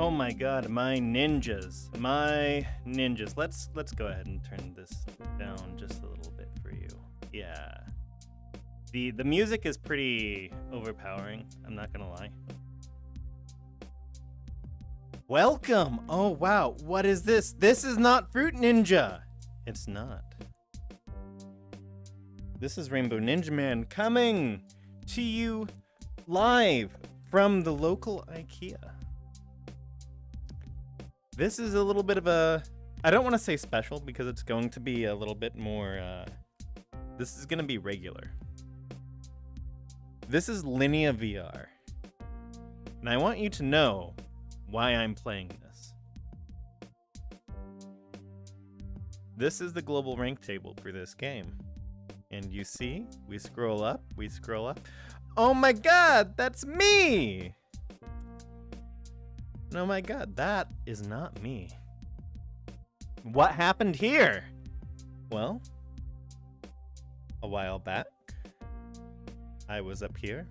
Oh my god, my ninjas. My ninjas. Let's go ahead and turn this down just a little bit for you. Yeah. The music is pretty overpowering, I'm not gonna lie. Welcome! Oh wow, what is this? This is not Fruit Ninja! It's not. This is Rainbow Ninjaman coming to you live from the local Ikea. This is a little bit of a, I don't want to say special because it's going to be a little bit more, this is going to be regular. This is Linea VR. And I want you to know why I'm playing this. This is the global rank table for this game. And you see, we scroll up. Oh my god, that's me! Oh my god, that is not me. What happened here? Well, a while back, I was up here,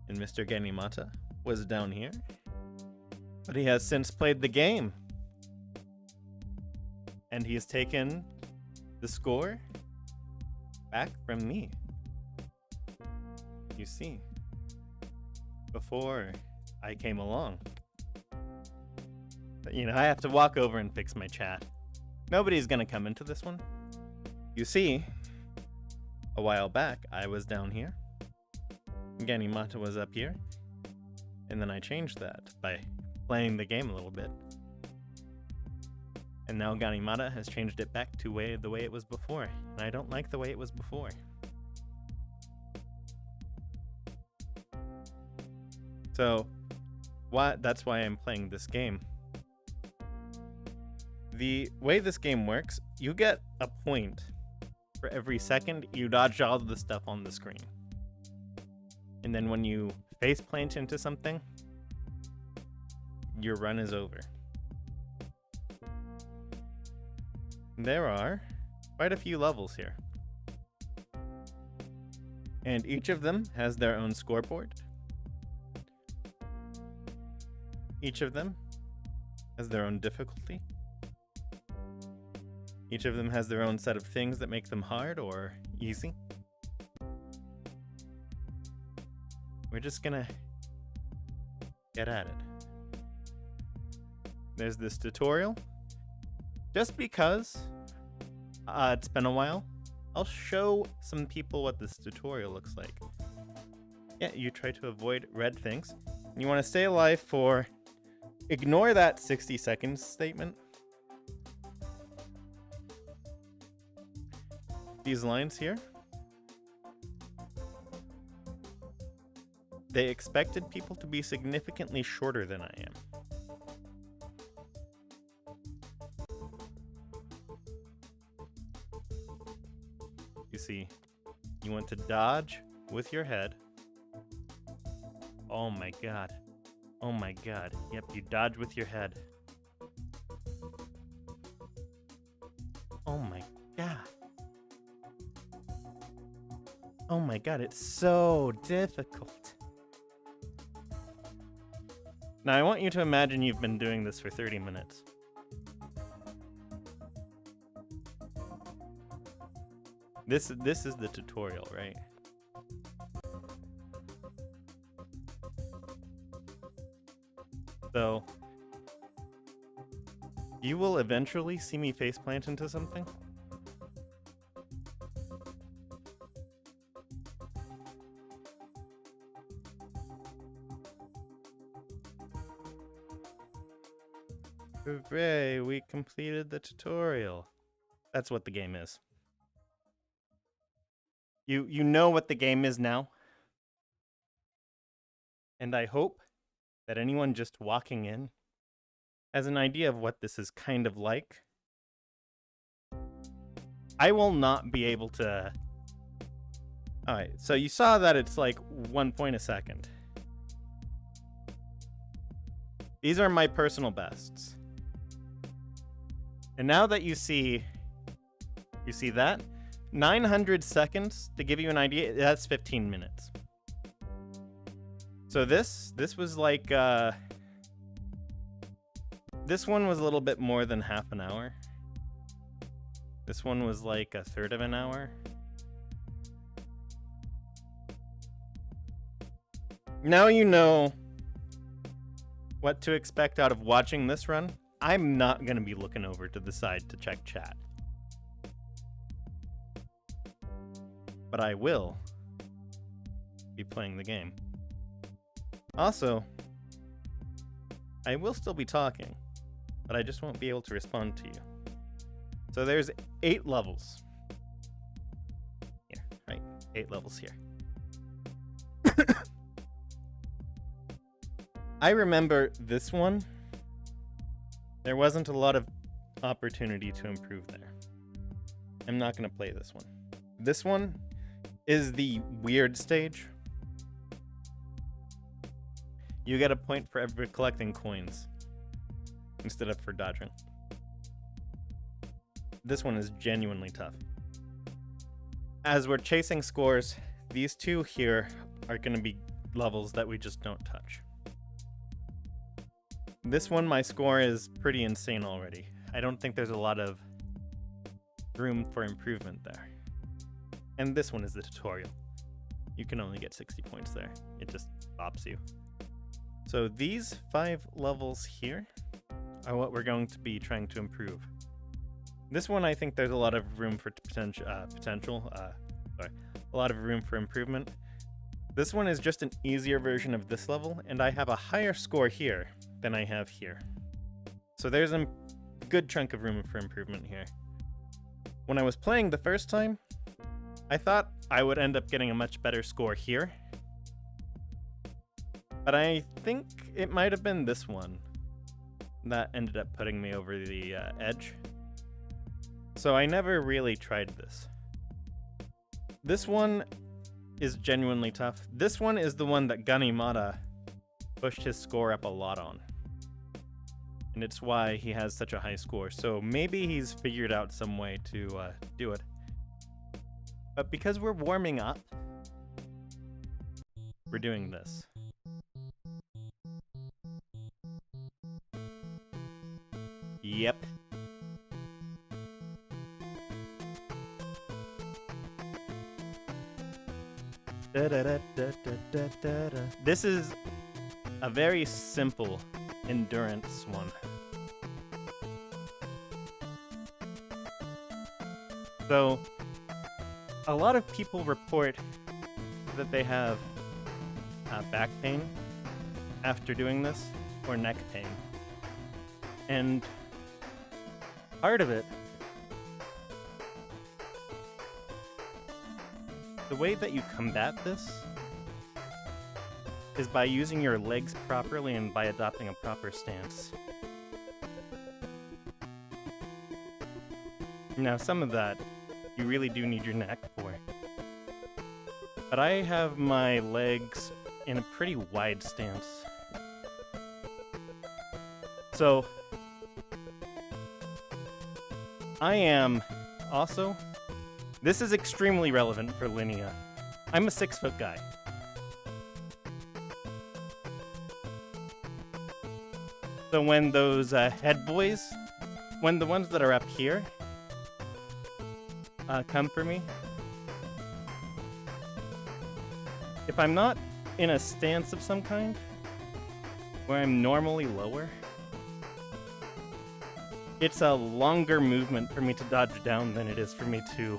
and Mr. Ganimata was down here, but he has since played the game. And he has taken the score back from me. You see, before I came along. You know, I have to walk over and fix my chat. Nobody's gonna come into this one. You see, a while back, I was down here. Ganimata was up here. And then I changed that by playing the game a little bit. And now Ganimata has changed it back to the way it was before. And I don't like the way it was before. So, that's why I'm playing this game. The way this game works, you get a point for every second you dodge all of the stuff on the screen. And then when you face plant into something, your run is over. There are quite a few levels here. And each of them has their own scoreboard. Each of them has their own difficulty. Each of them has their own set of things that make them hard or easy. We're just gonna get at it. There's this tutorial. Just because it's been a while, I'll show some people what this tutorial looks like. Yeah, you try to avoid red things. You want to stay alive for, ignore that 60 seconds statement. These lines here, they expected people to be significantly shorter than I am. You see, you want to dodge with your head. Oh my god. Oh my god. Yep, you dodge with your head. Oh my god. Oh my god, it's so difficult. Now I want you to imagine you've been doing this for 30 minutes. This is the tutorial, right? So, you will eventually see me faceplant into something. Hooray, we completed the tutorial. That's what the game is. You know what the game is now. And I hope that anyone just walking in has an idea of what this is kind of like. I will not be able to... Alright, so you saw that it's like 1 point a second. These are my personal bests. And now that you see that? 900 seconds, to give you an idea, that's 15 minutes. So this was like This one was a little bit more than half an hour. This one was like a third of an hour. Now you know what to expect out of watching this run. I'm not going to be looking over to the side to check chat. But I will be playing the game. Also, I will still be talking, but I just won't be able to respond to you. So there's 8 levels. Here, right? 8 levels here. I remember this one. There wasn't a lot of opportunity to improve there. I'm not going to play this one. This one is the weird stage. You get a point for every collecting coins instead of for dodging. This one is genuinely tough. As we're chasing scores, these 2 here are going to be levels that we just don't touch. This one, my score is pretty insane already. I don't think there's a lot of room for improvement there. And this one is the tutorial. You can only get 60 points there. It just stops you. So these 5 levels here are what we're going to be trying to improve. This one, I think there's a lot of room for a lot of room for improvement. This one is just an easier version of this level, and I have a higher score here than I have here. So there's a good chunk of room for improvement here. When I was playing the first time, I thought I would end up getting a much better score here. But I think it might have been this one that ended up putting me over the edge. So I never really tried this. This one is genuinely tough. This one is the one that Ganimata pushed his score up a lot on. And it's why he has such a high score. So maybe he's figured out some way to do it. But because we're warming up, we're doing this. Yep. This is a very simple endurance one. So, a lot of people report that they have back pain after doing this, or neck pain. And part of it, the way that you combat this is by using your legs properly and by adopting a proper stance. Now, some of that you really do need your neck for. But I have my legs in a pretty wide stance. So, I am also, this is extremely relevant for Linea. I'm a 6-foot guy. So when those head boys, when the ones that are up here come for me, if I'm not in a stance of some kind, where I'm normally lower, it's a longer movement for me to dodge down than it is for me to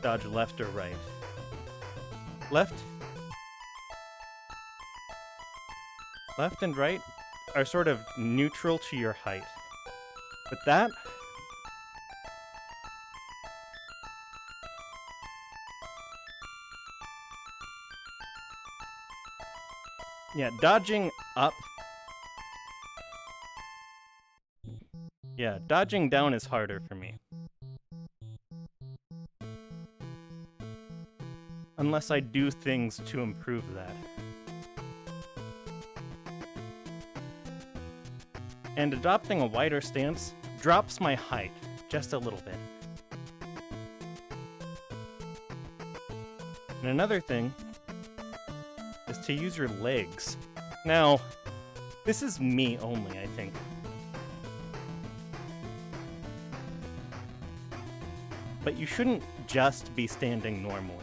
dodge left or right. Left and right are sort of neutral to your height. But that, yeah, dodging up. Yeah, dodging down is harder for me. Unless I do things to improve that. And adopting a wider stance drops my height just a little bit. And another thing is to use your legs. Now, this is me only, I think. but you shouldn't just be standing normally.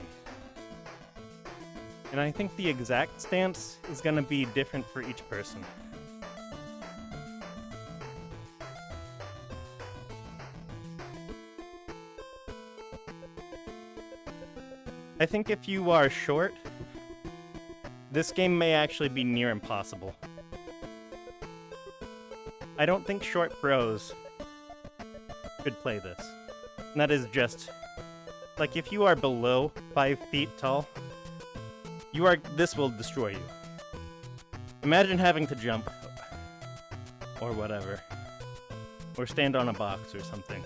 And I think the exact stance is going to be different for each person. I think if you are short, this game may actually be near impossible. I don't think short bros could play this. And that is just, like, if you are below 5 feet tall, this will destroy you. Imagine having to jump, or whatever, or stand on a box or something.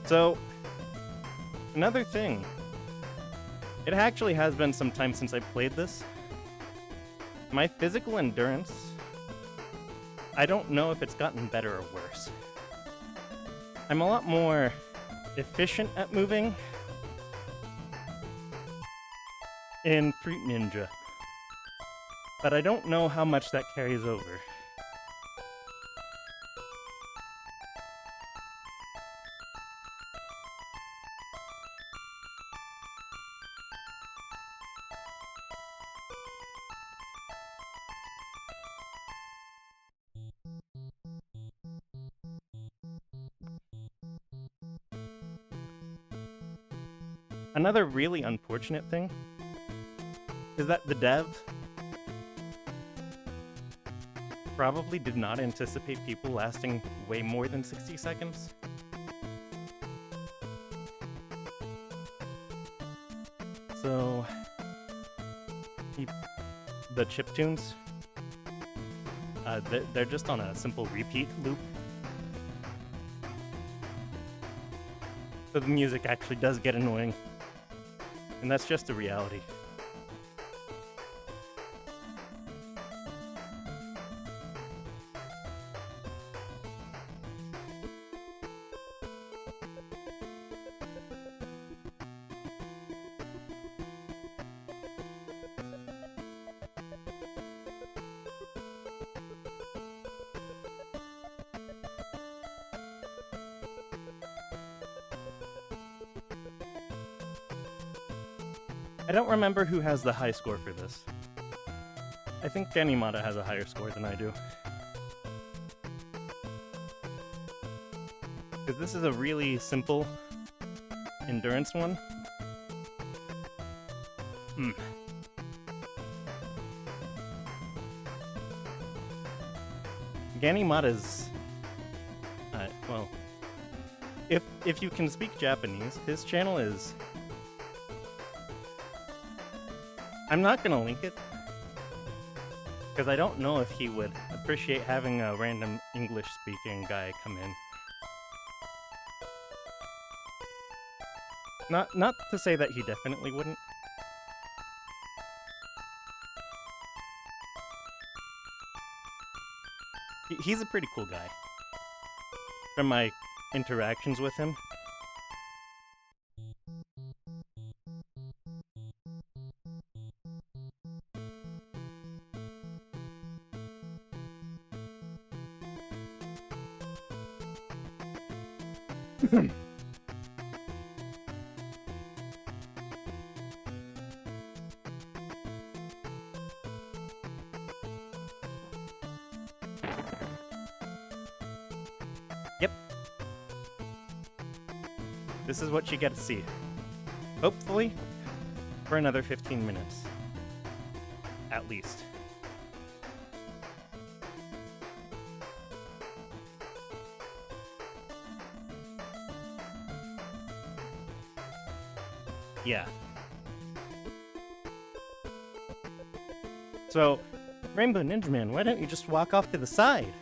So, another thing. It actually has been some time since I played this. My physical endurance, I don't know if it's gotten better or worse. I'm a lot more efficient at moving in Fruit Ninja, but I don't know how much that carries over. Another really unfortunate thing is that the dev probably did not anticipate people lasting way more than 60 seconds. So, the chiptunes, they're just on a simple repeat loop. So the music actually does get annoying. And that's just a reality. I don't remember who has the high score for this. I think Ganimata has a higher score than I do. Because this is a really simple endurance one. Ganimata's... well... If you can speak Japanese, his channel is... I'm not gonna link it, because I don't know if he would appreciate having a random English-speaking guy come in. Not to say that he definitely wouldn't. He's a pretty cool guy. From my interactions with him. Yep. This is what you get to see. Hopefully, for another 15 minutes. At least. Yeah. So, Rainbow Ninjaman, why don't you just walk off to the side?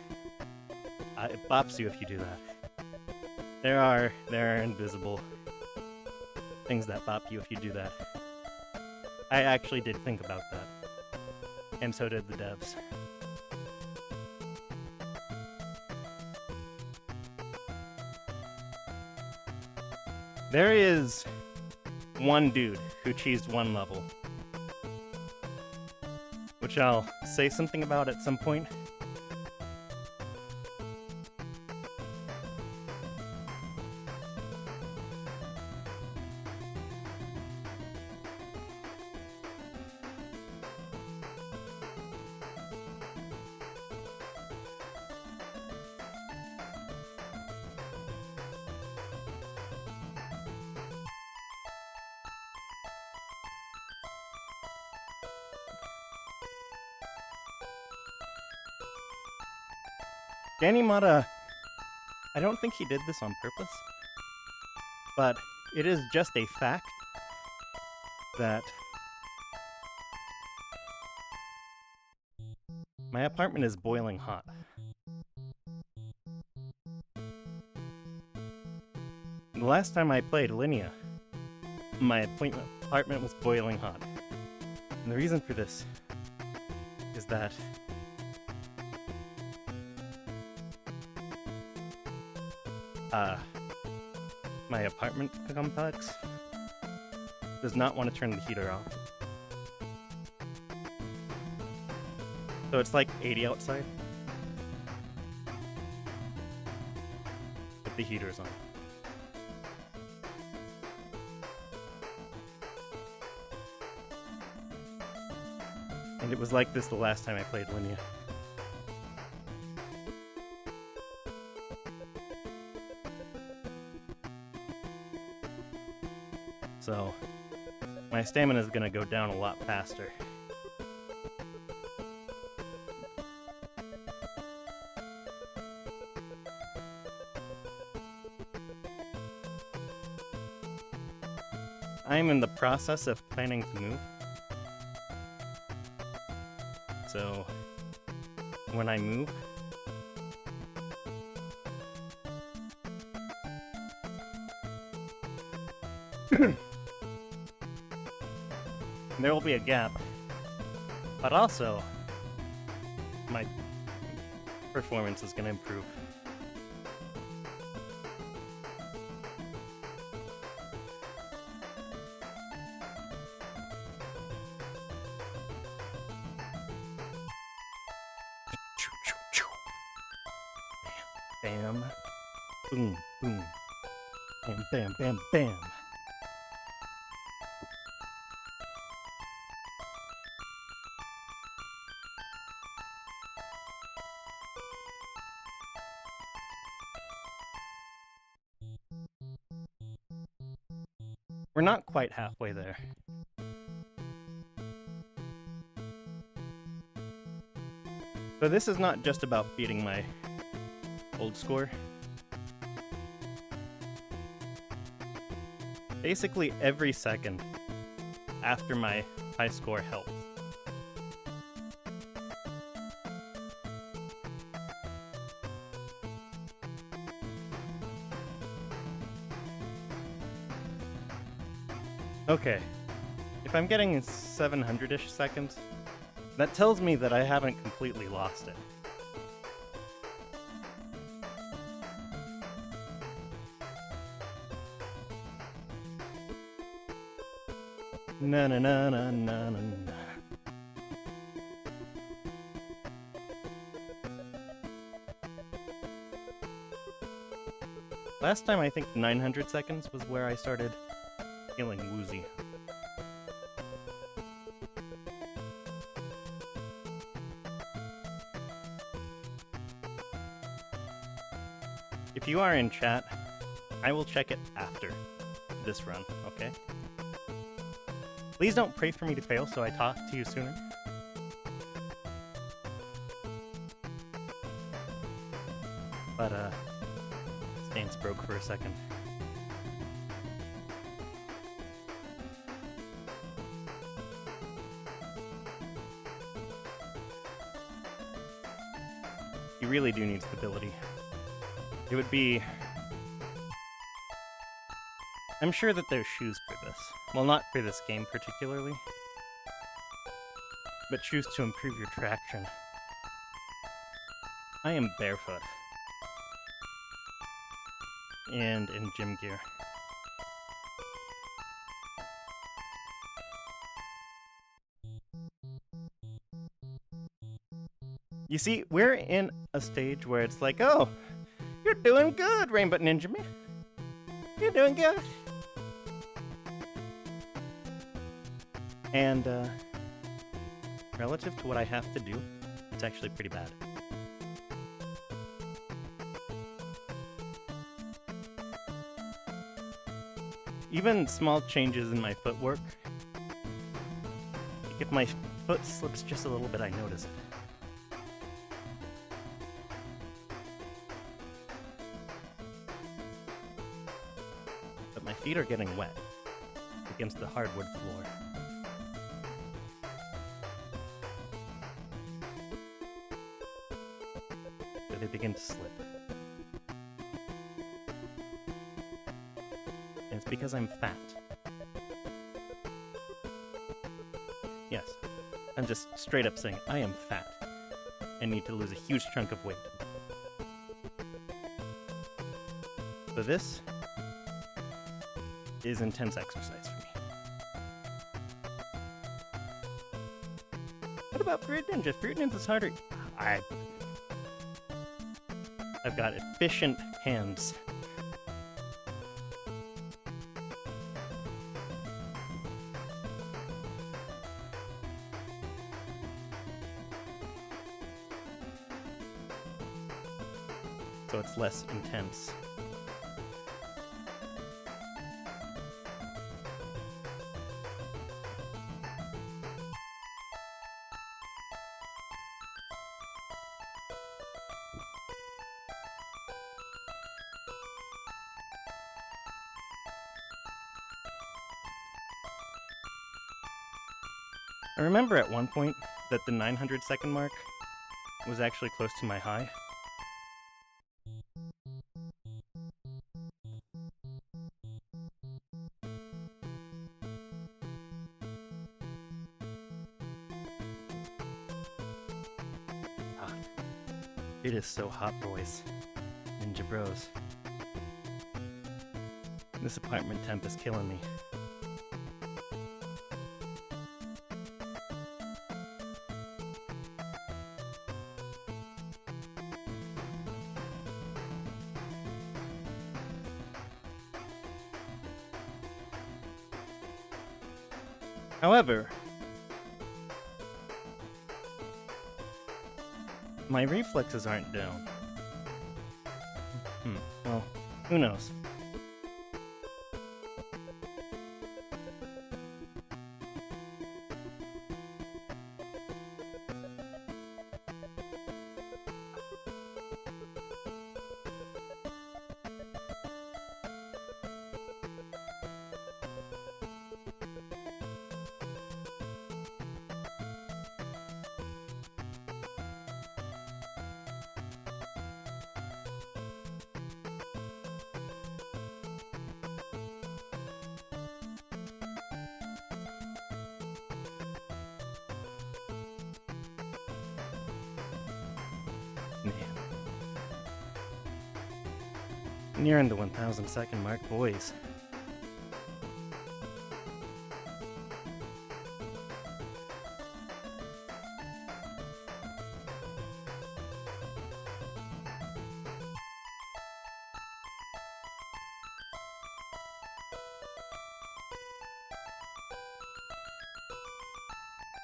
It bops you if you do that. There are invisible things that bop you if you do that. I actually did think about that. And so did the devs. There is one dude who cheesed one level. which I'll say something about at some point. Danny Mata, I don't think he did this on purpose, but it is just a fact that my apartment is boiling hot. The last time I played Linea, my apartment was boiling hot. And the reason for this is that my apartment complex does not want to turn the heater off. So it's like 80 outside, but the heater's on. And it was like this the last time I played Linea. So, my stamina is gonna go down a lot faster. I'm in the process of planning to move. So, when I move, there will be a gap, but also my performance is going to improve. Bam, boom, boom, bam, bam, bam, bam. We're not quite halfway there. So this is not just about beating my old score. Basically every second after my high score helps. Okay, if I'm getting 700-ish seconds, that tells me that I haven't completely lost it. Na na na na na na. Last time I think 900 seconds was where I started feeling woozy. If you are in chat, I will check it after this run, okay? Please don't pray for me to fail so I talk to you sooner. But, Stains broke for a second. You really do need stability. It would be... I'm sure that there's shoes for this. Well, not for this game particularly, but shoes to improve your traction. I am barefoot. And in gym gear. You see, we're in a stage where it's like, oh, you're doing good, Rainbow Ninjaman. You're doing good. And, relative to what I have to do, it's actually pretty bad. Even small changes in my footwork, like if my foot slips just a little bit, I notice it. But my feet are getting wet against the hardwood floor. So they begin to slip. And it's because I'm fat. Yes, I'm just straight up saying I am fat and need to lose a huge chunk of weight. So this is intense exercise for me. What about Fruit Ninja? Fruit Ninja's harder. I've got efficient hands. So it's less intense. I remember at one point that the 900-second mark was actually close to my high. It is so hot, boys. Ninja bros. This apartment temp is killing me. However, my reflexes aren't down. Well, who knows? Man. Nearing the 1,000-second mark, boys.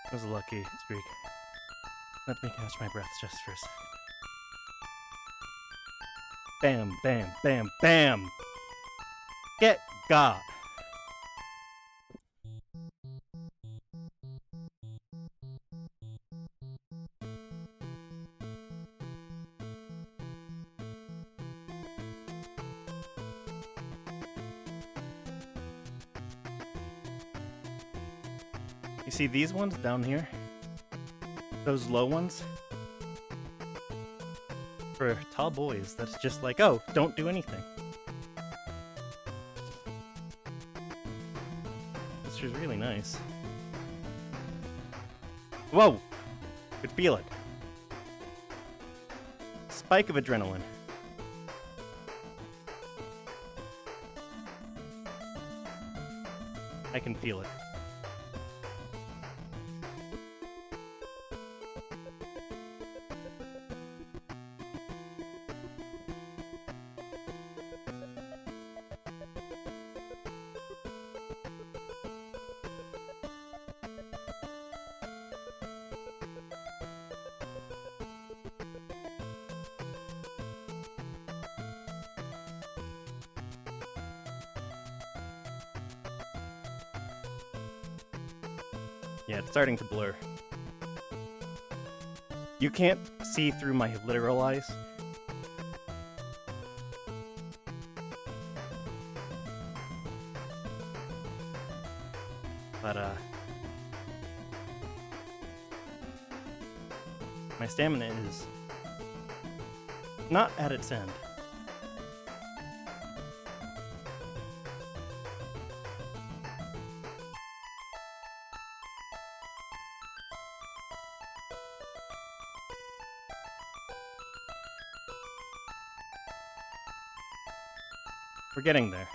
That was a lucky streak. Let me catch my breath just for a second. Bam, bam, bam, bam! Get God! You see these ones down here? Those low ones? For tall boys, that's just like, oh, don't do anything. This is really nice. Whoa! Could feel it. Spike of adrenaline. I can feel it. Yeah, it's starting to blur. You can't see through my literal eyes. But, my stamina is not at its end. We're getting there.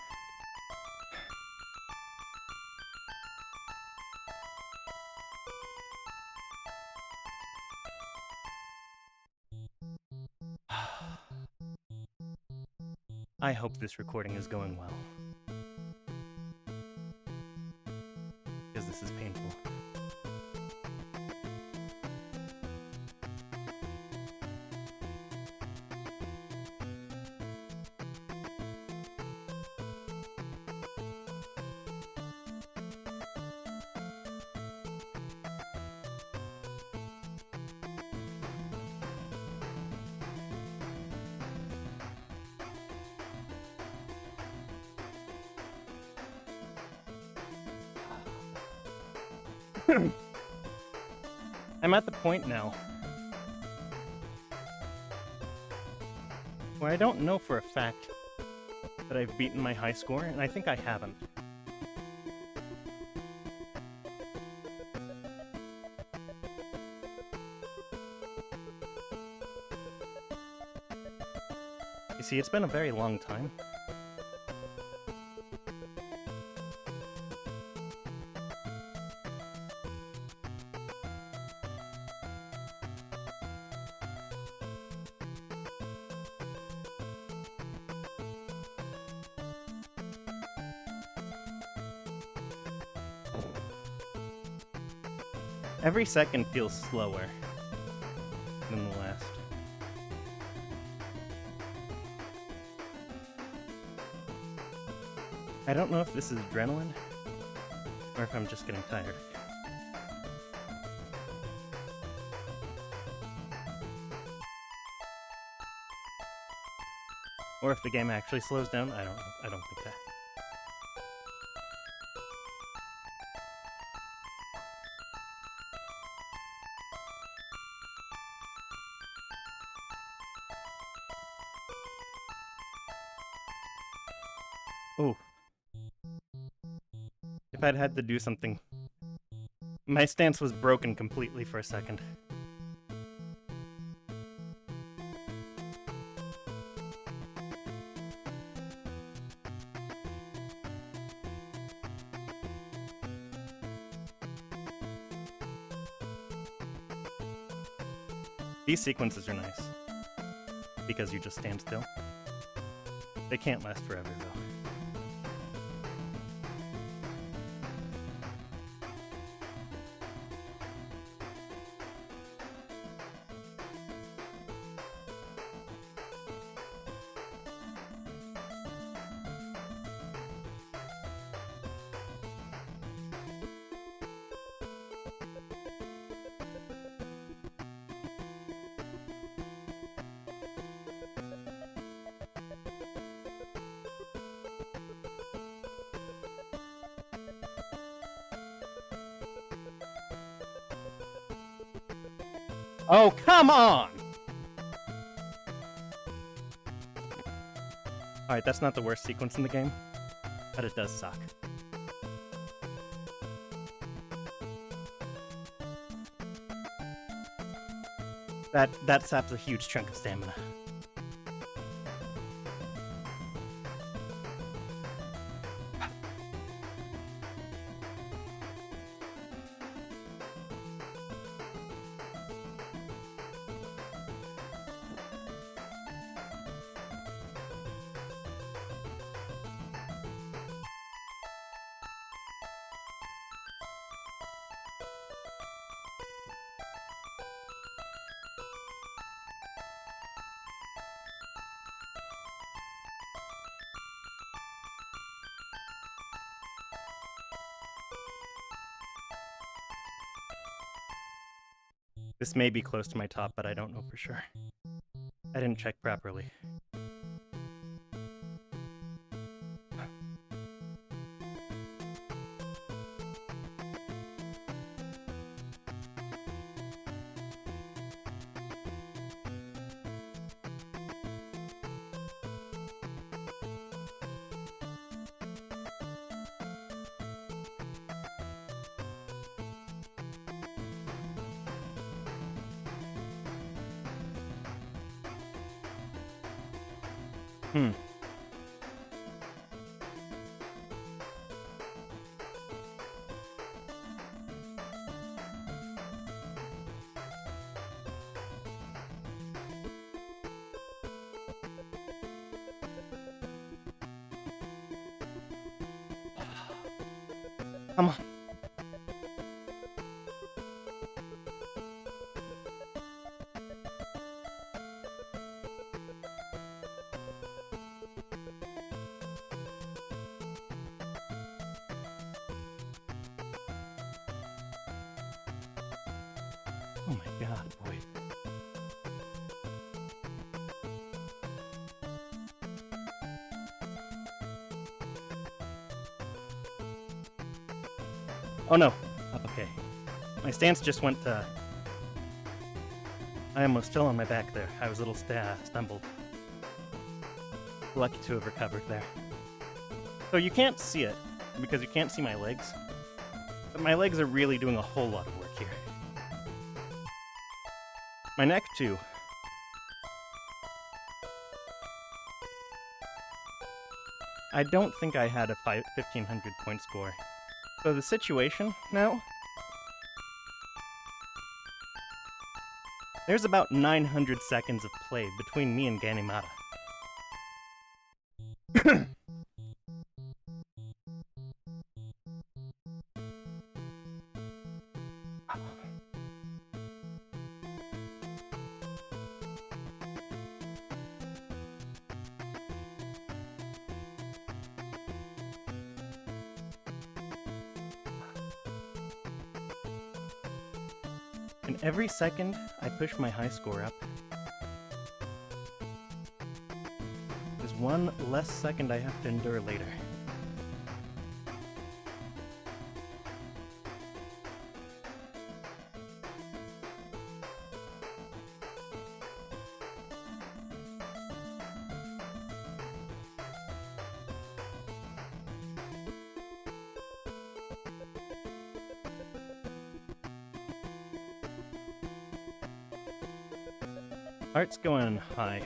I hope this recording is going well. Because this is painful. I'm at the point now where I don't know for a fact that I've beaten my high score, and I think I haven't. You see, it's been a very long time. Every second feels slower than the last. I don't know if this is adrenaline or if I'm just getting tired. Or if the game actually slows down. I don't know. I don't think that. Oh. If I'd had to do something... My stance was broken completely for a second. These sequences are nice. Because you just stand still. They can't last forever, though. Oh, come on! Alright, that's not the worst sequence in the game, but it does suck. That saps a huge chunk of stamina. This may be close to my top, but I don't know for sure. I didn't check properly. Come on. Oh my god, boy. Oh no. Okay. My stance just went to... I am still on my back there. I was a little stumbled. Lucky to have recovered there. So you can't see it, because you can't see my legs. But my legs are really doing a whole lot of work here. My neck, too. I don't think I had a 1,500 point score. So the situation now, there's about 900 seconds of play between me and Ganimata. And every second I push my high score up, there's one less second I have to endure later. Heart's going high.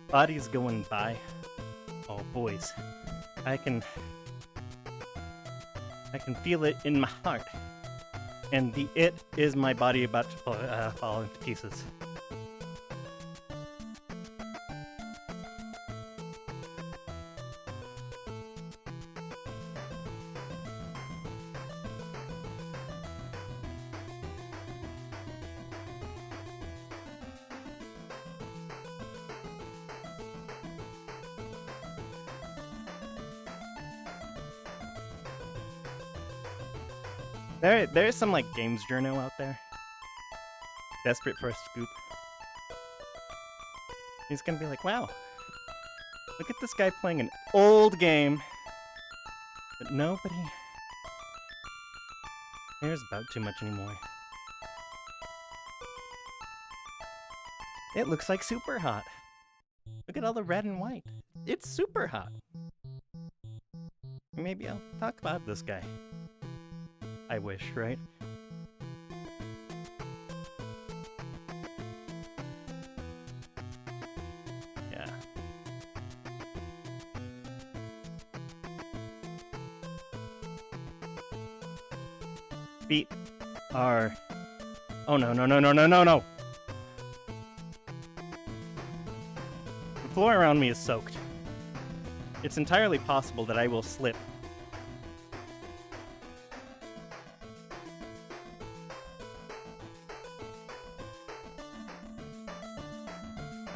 Body's going by. Oh, boys. I can feel it in my heart. And the it is my body about to fall into pieces. There's some, like, games journo out there. Desperate for a scoop. He's gonna be like, wow, look at this guy playing an old game that nobody cares about too much anymore. It looks like super hot. Look at all the red and white. It's super hot. Maybe I'll talk about this guy. I wish, right? Yeah. Feet are... Oh no, no, no, no, no, no, no! The floor around me is soaked. It's entirely possible that I will slip.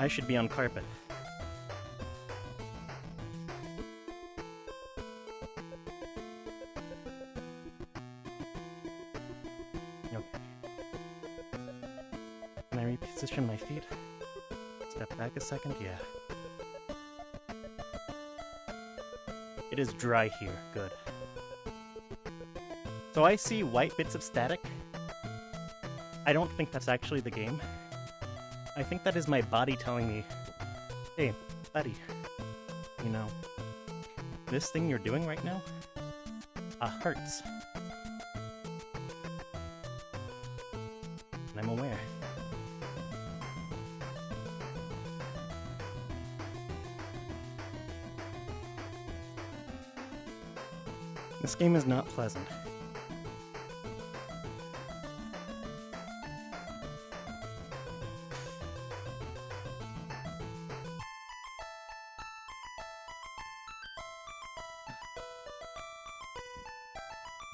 I should be on carpet. wait. Step back a second, yeah. It is dry here, good. So I see white bits of static. I don't think that's actually the game. I think that is my body telling me, hey, buddy, you know, this thing you're doing right now, hurts. And I'm aware. This game is not pleasant.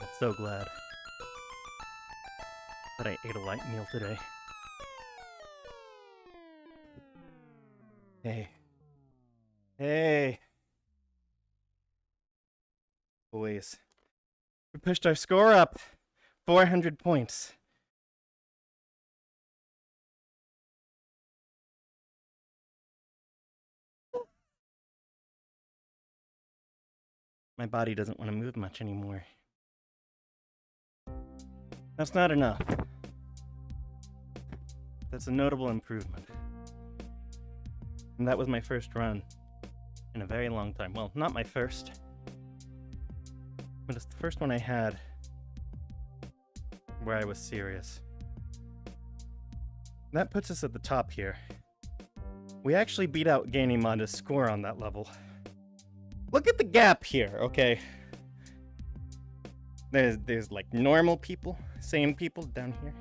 I'm so glad that I ate a light meal today. Hey. Hey. Boys. We pushed our score up 400 points. My body doesn't want to move much anymore. That's not enough. That's a notable improvement. And that was my first run in a very long time. Well, not my first, but it's the first one I had where I was serious. That puts us at the top here. We actually beat out Gainimada's score on that level. Look at the gap here, okay? There's like normal people, sane people down here.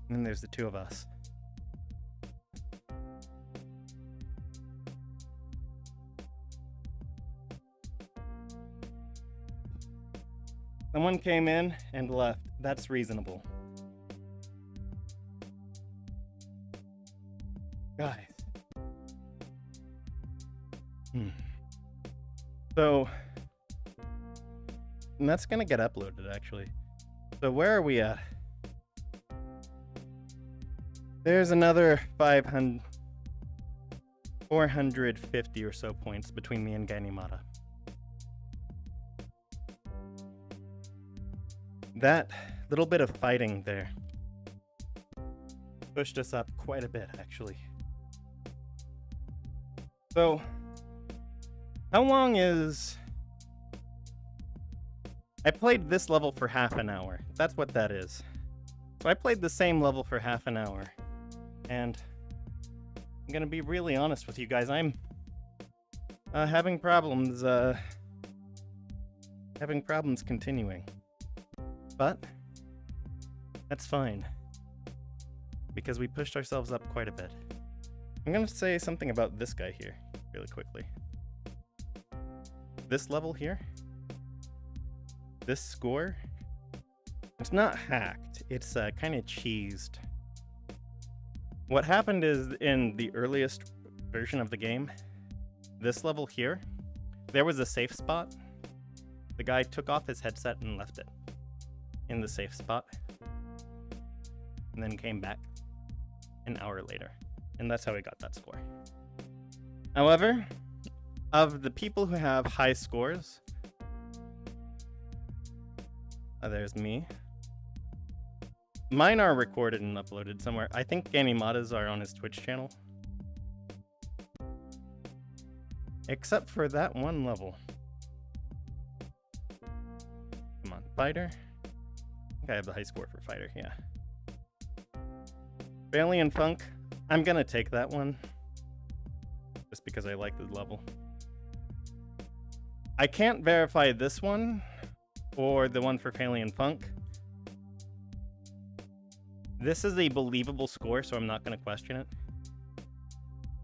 And then there's the two of us. Someone came in and left. That's reasonable. Guys. So, and that's gonna get uploaded actually. So where are we at? There's another 450 or so points between me and Gainimada. That little bit of fighting there pushed us up quite a bit, actually. So, how long is... I played this level for half an hour. That's what that is. So I played the same level for half an hour. And I'm gonna be really honest with you guys. I'm having problems continuing. But that's fine, because we pushed ourselves up quite a bit. I'm gonna say something about this guy here really quickly. This level here, this score, it's not hacked, it's kind of cheesed. What happened is, in the earliest version of the game, this level here, there was a safe spot. The guy took off his headset and left it in the safe spot, and then came back an hour later, and that's how he got that score. However, of the people who have high scores, there's me. Mine are recorded and uploaded somewhere. I think Gainimada's are on his Twitch channel. Except for that one level. Come on, fighter. I think I have the high score for fighter, yeah. Alien Funk, I'm gonna take that one. Just because I like the level. I can't verify this one, or the one for Alien Funk. This is a believable score, so I'm not gonna question it.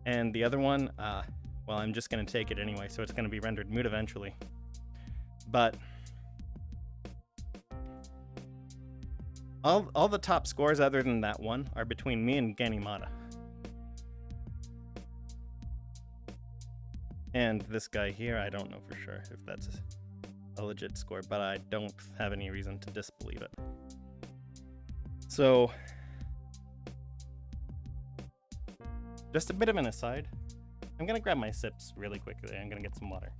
And the other one, well, I'm just gonna take it anyway, so it's gonna be rendered moot eventually. But all the top scores other than that one are between me and Gainimada. And this guy here, I don't know for sure if that's a legit score, but I don't have any reason to disbelieve it. So, just a bit of an aside. I'm gonna grab my sips really quickly. I'm gonna get some water.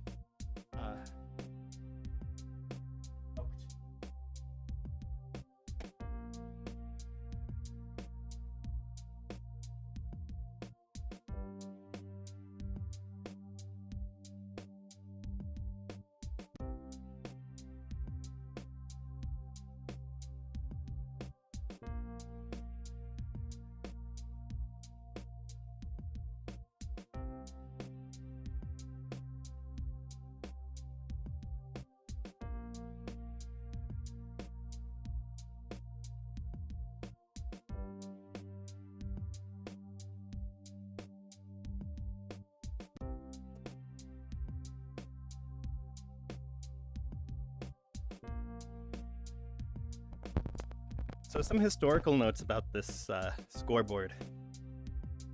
So some historical notes about this scoreboard.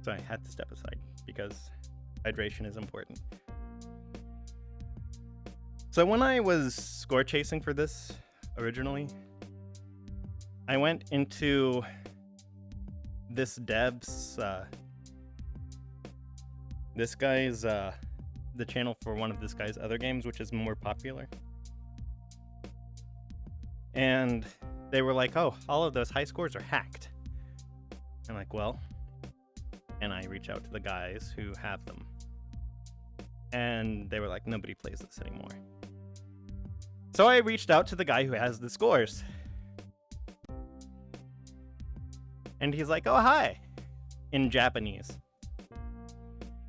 So I had to step aside because hydration is important. So when I was score chasing for this originally, I went into this dev's, this guy's, the channel for one of this guy's other games, which is more popular. And they were like, oh, all of those high scores are hacked. I'm like, well, and I reach out to the guys who have them. And they were like, nobody plays this anymore. So I reached out to the guy who has the scores. And he's like, oh, hi, in Japanese.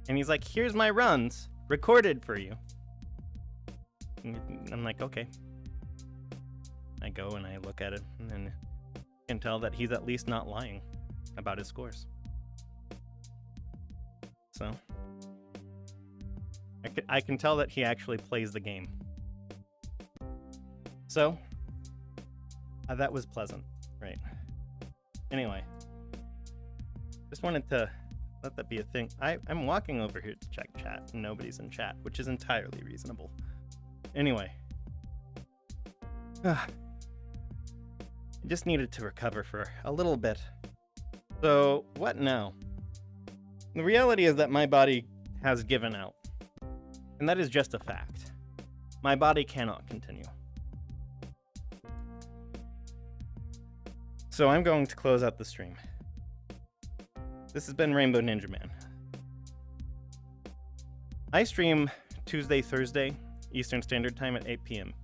And he's like, here's my runs, recorded for you. And I'm like, okay. I go and I look at it and can tell that he's at least not lying about his scores. So I can tell that he actually plays the game. So that was pleasant, right? Anyway, just wanted to let that be a thing. I'm walking over here to check chat and nobody's in chat, which is entirely reasonable. Anyway. I just needed to recover for a little bit. So, what now? The reality is that my body has given out. And that is just a fact. My body cannot continue. So I'm going to close out the stream. This has been Rainbow Ninjaman. I stream Tuesday, Thursday, Eastern Standard Time at 8 p.m.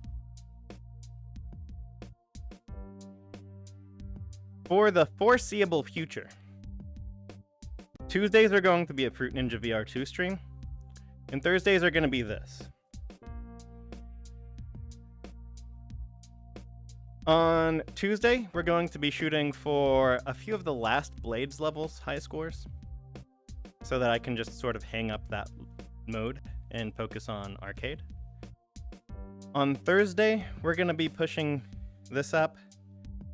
For the foreseeable future, Tuesdays are going to be a Fruit Ninja VR 2 stream, and Thursdays are going to be this. On Tuesday, we're going to be shooting for a few of the last Blades levels high scores, so that I can just sort of hang up that mode and focus on arcade. On Thursday, we're going to be pushing this up.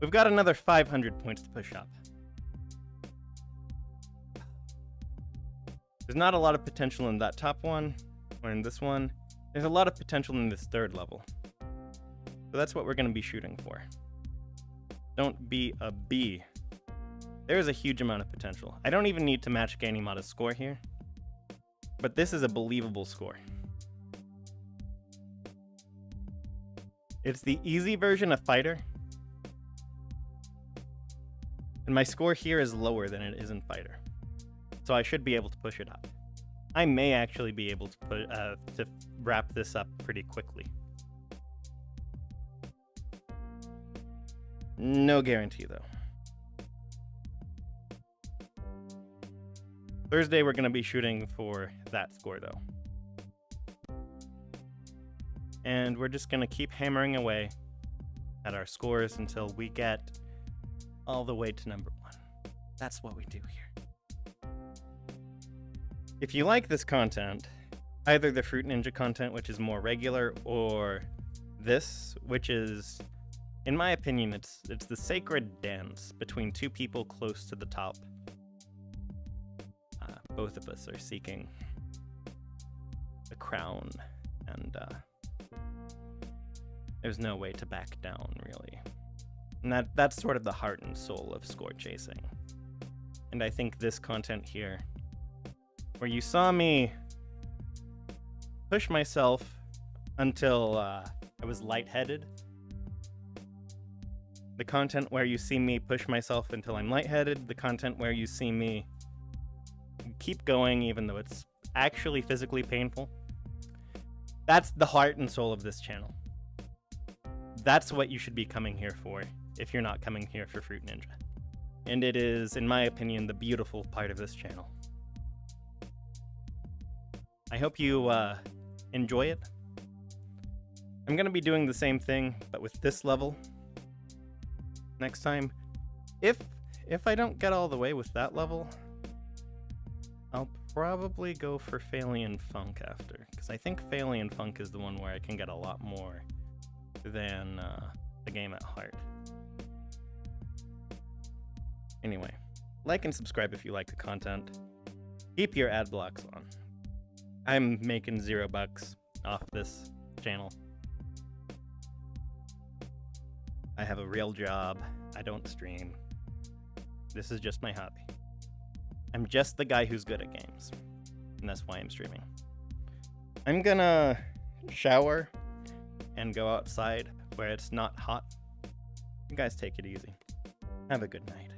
We've got another 500 points to push up. There's not a lot of potential in that top one, or in this one. There's a lot of potential in this third level. So that's what we're going to be shooting for. Don't be a bee. There is a huge amount of potential. I don't even need to match Ganimata's score here, but this is a believable score. It's the easy version of Fighter, and my score here is lower than it is in Fighter, so I should be able to push it up. I may actually be able to wrap this up pretty quickly. No guarantee, though. Thursday, we're going to be shooting for that score, though. And we're just going to keep hammering away at our scores until we get all the way to number 1. That's what we do here. If you like this content, either the Fruit Ninja content, which is more regular, or this, which is, in my opinion, it's the sacred dance between two people close to the top. Both of us are seeking the crown, and there's no way to back down, really. And that's sort of the heart and soul of score chasing. And I think this content here where you saw me push myself until I was lightheaded. The content where you see me push myself until I'm lightheaded. The content where you see me keep going even though it's actually physically painful. That's the heart and soul of this channel. That's what you should be coming here for if you're not coming here for Fruit Ninja. And it is, in my opinion, the beautiful part of this channel. I hope you enjoy it. I'm going to be doing the same thing, but with this level next time. If I don't get all the way with that level, I'll probably go for Failure Funk after, because I think Failure Funk is the one where I can get a lot more than the game at heart. Anyway, like and subscribe if you like the content. Keep your ad blocks on. I'm making $0 off this channel. I have a real job. I don't stream. This is just my hobby. I'm just the guy who's good at games, and that's why I'm streaming. I'm gonna shower and go outside where it's not hot. You guys take it easy. Have a good night.